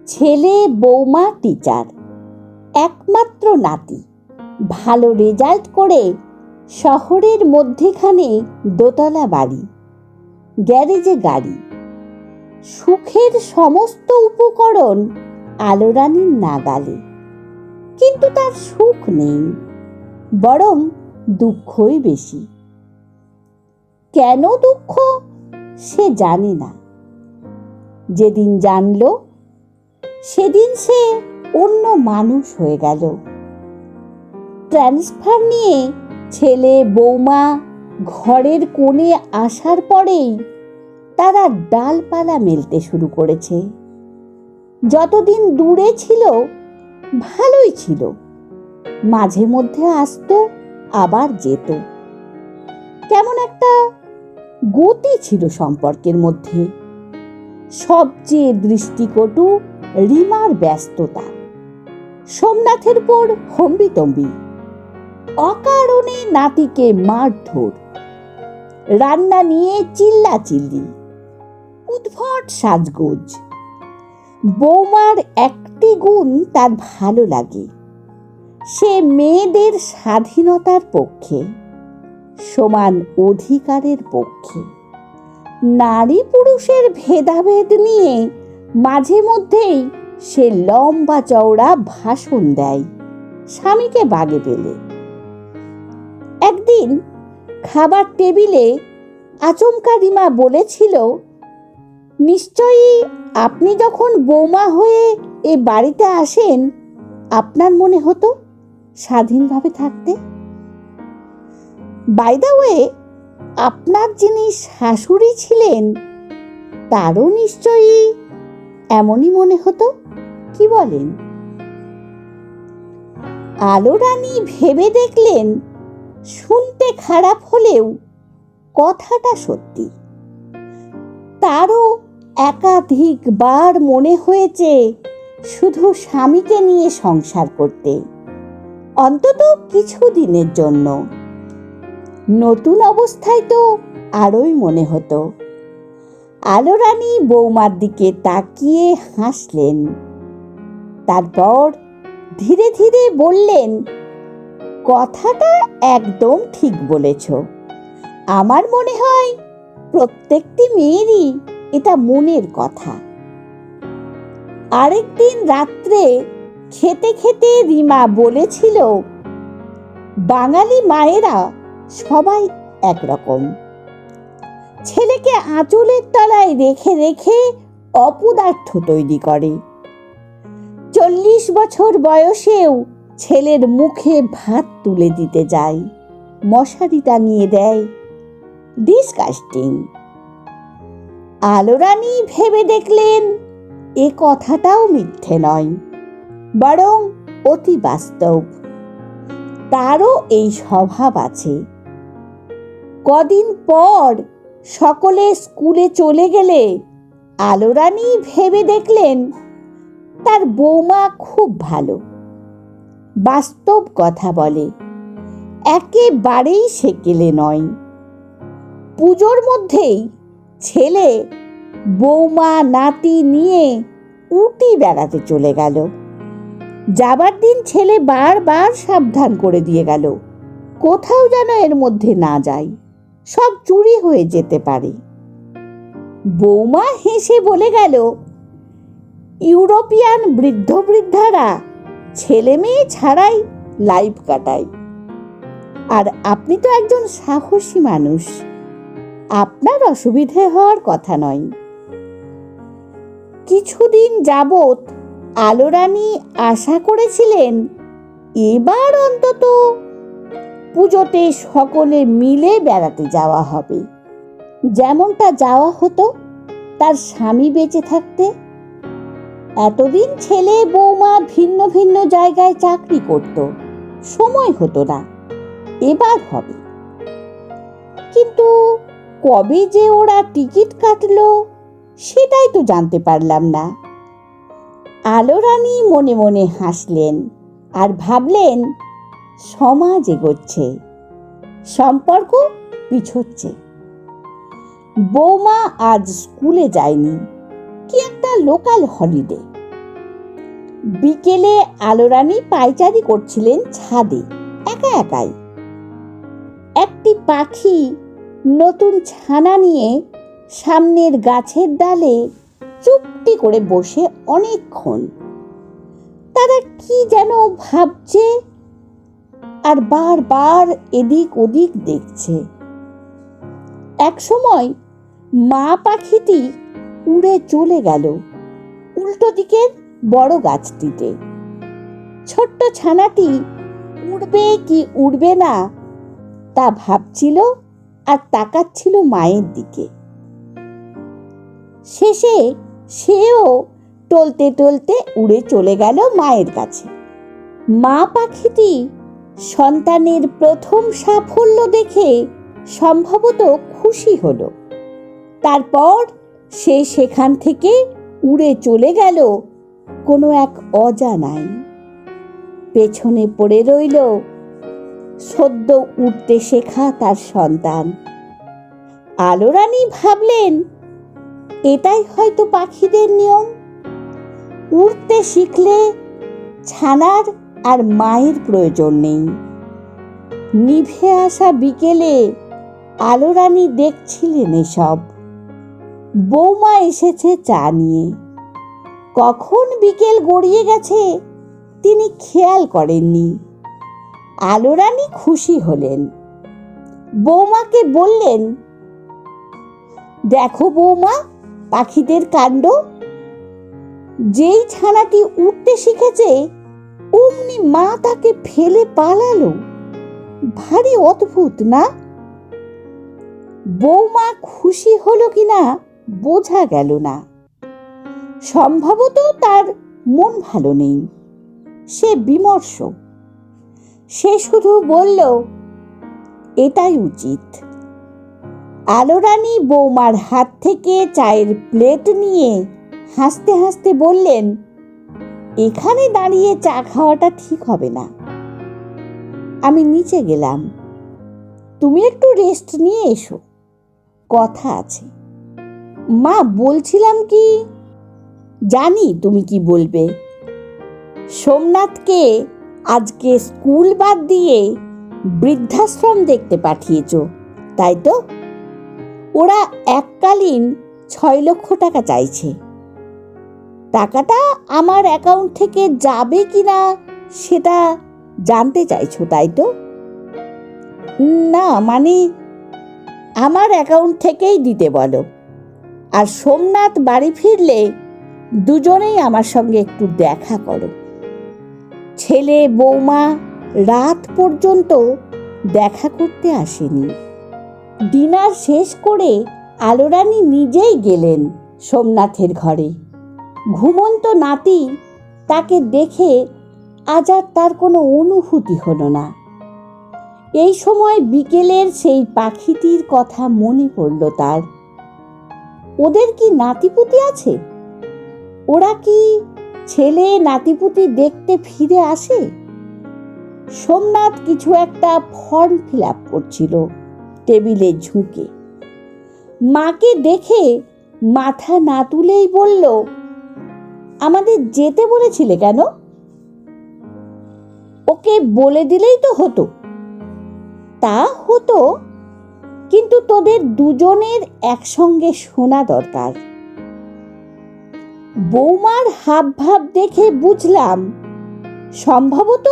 ছেলে বৌমা টিচার, একমাত্র নাতি, ভালো রেজাল্ট করে শহরের মধ্যেখানে দোতলা বাড়ি, গ্যারেজে গাড়ি, সুখের সমস্ত উপকরণ আলোরানীর নাগালে। কিন্তু তার সুখ নেই, বরং দুঃখই বেশি। কেন দুঃখ সে জানে না। যেদিন জানল সেদিন সে অন্য মানুষ হয়ে গেল। ট্রান্সফার নিয়ে ছেলে বৌমা ঘরের কোণে আসার পরেই তারা ডালপালা মেলতে শুরু করেছে। যতদিন দূরে ছিল ভালোই ছিল, মাঝে মধ্যে আসতো আবার যেত। কেমন একটা গতি ছিল সম্পর্কের মধ্যে। সবচেয়ে দৃষ্টিকটু রিমার ব্যস্ততা, সোমনাথের পর হম্বিতম্বি, অকারণে নাতিকে মারধর, রান্না নিয়ে চিল্লাচিল্লি, উদ্ভট সাজগোজ। বৌমার একটি গুণ তার ভালো লাগে, সে মেয়েদের স্বাধীনতার পক্ষে, সমান অধিকারের পক্ষে। নারী পুরুষের ভেদাভেদ নিয়ে মাঝে মধ্যেই সে লম্বা চওড়া ভাষণ দেয় স্বামীকে বাগে পেলে। একদিন খাবার টেবিলে আচমকা রিমা বলেছিল, নিশ্চয়ই আপনি যখন বৌমা হয়ে এ বাড়িতে আসেন আপনার মনে হতো স্বাধীনভাবে থাকতে। বাই দ্য ওয়ে, আপনার যিনি শাশুড়ি ছিলেন তারও নিশ্চয়ই এমনই মনে হতো, কি বলেন? আলোরানী ভেবে দেখলেন শুনতে খারাপ হলেও কথাটা সত্যি। তারও একাধিকবার মনে হয়েছে শুধু স্বামীকে নিয়ে সংসার করতে, অন্তত কিছু দিনের জন্য। নতুন অবস্থায় তো আরোই মনে হতো। আলোরানী বৌমার দিকে তাকিয়ে হাসলেন, তারপর ধীরে ধীরে বললেন, কথাটা একদম ঠিক বলেছ। আমার মনে হয় প্রত্যেকটি মেয়েরই এটা মনের কথা। আরেকদিন রাত্রে খেতে খেতে রিমা বলেছিল, বাঙালি মায়েরা সবাই একরকম। ছেলেকে আঁচলের তলায় রেখে রেখে অপদার্থ তৈরি করে। 40 বছর বয়সেও ছেলের মুখে ভাত তুলে দিতে যায়, মশারি টাঙিয়ে দেয়। ডিসকাস্টিং। আলোরানী ভেবে দেখলেন এ কথাটাও মিথ্যে নয়, বরং অতি বাস্তব। তারও এই স্বভাব আছে। কদিন পর সকলে স্কুলে চলে গেলে আলোরানী ভেবে দেখলেন তার বৌমা খুব ভালো, বাস্তব কথা বলে, একেবারেই সেকেলে নয়। পুজোর মধ্যেই ছেলে বৌমা নাতি নিয়ে উটি বেড়াতে চলে গেল। যাবার দিন ছেলে বারবার সাবধান করে দিয়ে গেল, কোথাও যেন এর মধ্যে না যায়, সব চুরি হয়ে যেতে পারে। বৌমা হেসে বলে গেল, ইউরোপিয়ান বৃদ্ধ বৃদ্ধারা ছেলে মেয়ে ছাড়াই লাইফ কাটায়, আর আপনি তো একজন সাহসী মানুষ, আপনার অসুবিধে হওয়ার কথা নয়। কিছুদিন যাবৎ আলোরানী আশা করেছিলেন এবার অন্তত পুজোতে সকলে মিলে বেড়াতে যাওয়া হবে, যেমনটা যাওয়া হতো তার স্বামী বেঁচে থাকতে। এতদিন ছেলে বৌমা ভিন্ন ভিন্ন জায়গায় চাকরি করত, সময় হতো না, এবার হবে। কিন্তু কবে যে ওরা টিকিট কাটলো সেটাই তো জানতে পারলাম না। আলোরানী মনে মনে হাসলেন আর ভাবলেন, সমাজ এগোচ্ছে, সম্পর্ক পিছোচ্ছে। বৌমা আজ স্কুলে যায়নি, কি একটা লোকাল হলিডে, বিকেলে আলোরানী পায়চারি করছিলেন ছাদে একা একাই। একটি পাখি নতুন ছানা নিয়ে সামনের গাছের ডালে চুপটি করে বসে অনেকক্ষণ তারা কি যেন ভাবছে আর বারবার এদিক ওদিক দেখছে। একসময় মা পাখিটি উড়ে চলে গেল উল্টো দিকের বড় গাছটিতে। ছোট্ট ছানাটি উড়বে কি উড়বে না তা ভাবছিল আর তাকাচ্ছিল মায়ের দিকে। শেষে সেও টলতে টলতে উড়ে চলে গেল মায়ের কাছে। মা পাখিটি সন্তানের প্রথম সাফল্য দেখে সম্ভবত খুশি হলো। তারপর সে সেখান থেকে উড়ে চলে গেল কোনো এক অজানায়। পেছনে পড়ে রইল সদ্য উঠতে শেখা তার সন্তান। আলোরানী ভাবলেন, এটাই হয়তো পাখিদের নিয়ম। উড়তে শিখলে ছানার আর মায়ের প্রয়োজন নেই। নিভে আসা বিকেলে আলোরানী দেখছিলেন এসব। বৌমা এসেছে চা নিয়ে। কখন বিকেল গড়িয়ে গেছে তিনি খেয়াল করেননি। আলোরানী খুশি হলেন। বৌমাকে বললেন, দেখো বৌমা, পাখিদের কাণ্ড। যেই ছানাটি উঠতে শিখেছে অমনি মা তাকে ফেলে পালালো। ভারী অদ্ভুত না? বৌমা খুশি হলো কিনা বোঝা গেল না। সম্ভবত তার মন ভালো নেই, সে বিমর্ষ। সে শুধু বলল, এটাই উচিত। আলোরানী বৌমার হাত থেকে চায়ের প্লেট নিয়ে হাসতে হাসতে বললেন, এখানে দাঁড়িয়ে চা খাওয়াটা ঠিক হবে না। আমি নিচে গেলাম, তুমি একটু রেস্ট নিয়ে এসো, কথা আছে। মা, বলছিলাম কি, জানি তুমি কি বলবে। সোমনাথকে আজকে স্কুল বাদ দিয়ে বৃদ্ধাশ্রম দেখতে পাঠিয়েছ, তাই তো? ওরা এককালীন 6 লক্ষ টাকা চাইছে। টাকাটা আমার অ্যাকাউন্ট থেকে যাবে কিনা সেটা জানতে চাইছো, তাই তো? না, মানে আমার অ্যাকাউন্ট থেকেই দিতে বলো। আর সোমনাথ বাড়ি ফিরলে দুজনেই আমার সঙ্গে একটু দেখা করো। ছেলে বৌমা রাত পর্যন্ত দেখা করতে আসেনি। ডিনার শেষ করে আলোরানী নিজেই গেলেন সোমনাথের ঘরে। ঘুমন্ত নাতি, তাকে দেখে আজ আর তার কোনো অনুভূতি হলো না। এই সময় বিকেলের সেই পাখিটির কথা মনে পড়ল তার। ওদের কি নাতিপুতি আছে? ওরা কি ছেলে নাতিপুতি দেখতে ফিরে আসে? সোমনাথ কিছু একটা ফর্ম ফিল আপ করছিল টেবিলে ঝুঁকে। মাকে দেখে মাথা না তুলেই বলল, আমাদের যেতে বলেছিলে কেন? ওকে বলে দিলেই তো হতো। তা হতো, কিন্তু তোদের দুজনের একসঙ্গে শোনা দরকার। বৌমার হাব ভাব দেখে বুঝলাম সম্ভবত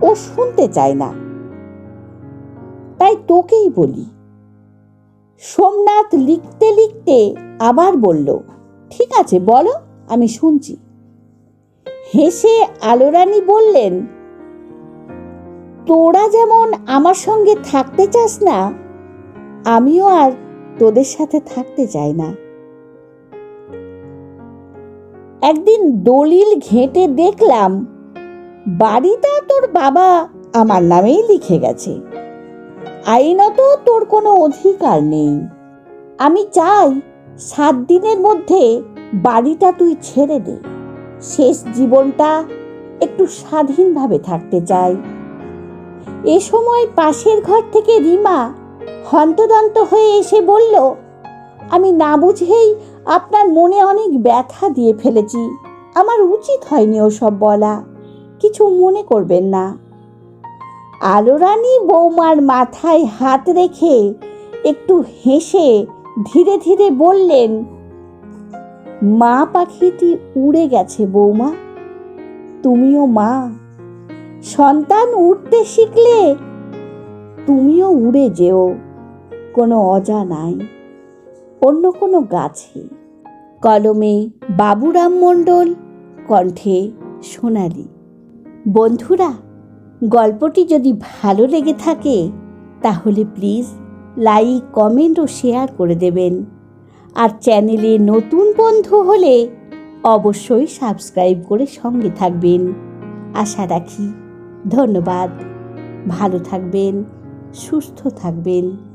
ও শুনতে চায় না, তাই তোকেই বলি। সোমনাথ লিখতে লিখতে আবার বলল, ঠিক আছে বলো, আমি শুনছি। হেসে আলোরানী বললেন, তোরা যেমন আমার সঙ্গে থাকতে চাস না, আমিও আর তোদের সাথে থাকতে চাই না। একদিন দলিল ঘেঁটে দেখলাম বাড়িটা তোর বাবা আমার নামেই লিখে গেছে। আইনত তোর কোনো অধিকার নেই। আমি চাই 7 দিনের মধ্যে বাড়িটা তুই ছেড়ে দে। শেষ জীবনটা একটু স্বাধীনভাবে থাকতে চাই। এ সময় পাশের ঘর থেকে রিমা হন্তদন্ত হয়ে এসে বলল, আমি না বুঝেই আপনার মনে অনেক ব্যথা দিয়ে ফেলেছি, আমার উচিত হয়নি ওসব বলা, কিছু মনে করবেন না। আলো রানী বৌমার মাথায় হাত রেখে একটু হেসে ধীরে ধীরে বললেন, মা পাখিটি উড়ে গেছে বৌমা, তুমিও মা। সন্তান উড়তে শিখলে তুমিও উড়ে যেও কোনো অজানায়, অন্য কোনো গাছে। কলমে বাবুরাম মণ্ডল, কণ্ঠে সোনালী। বন্ধুরা, গল্পটি যদি ভালো লেগে থাকে তাহলে প্লিজ লাইক, কমেন্ট ও শেয়ার করে দেবেন। আর চ্যানেলে নতুন বন্ধু হলে অবশ্যই সাবস্ক্রাইব করে সঙ্গে থাকবেন আশা রাখি। ধন্যবাদ। ভালো থাকবেন, সুস্থ থাকবেন।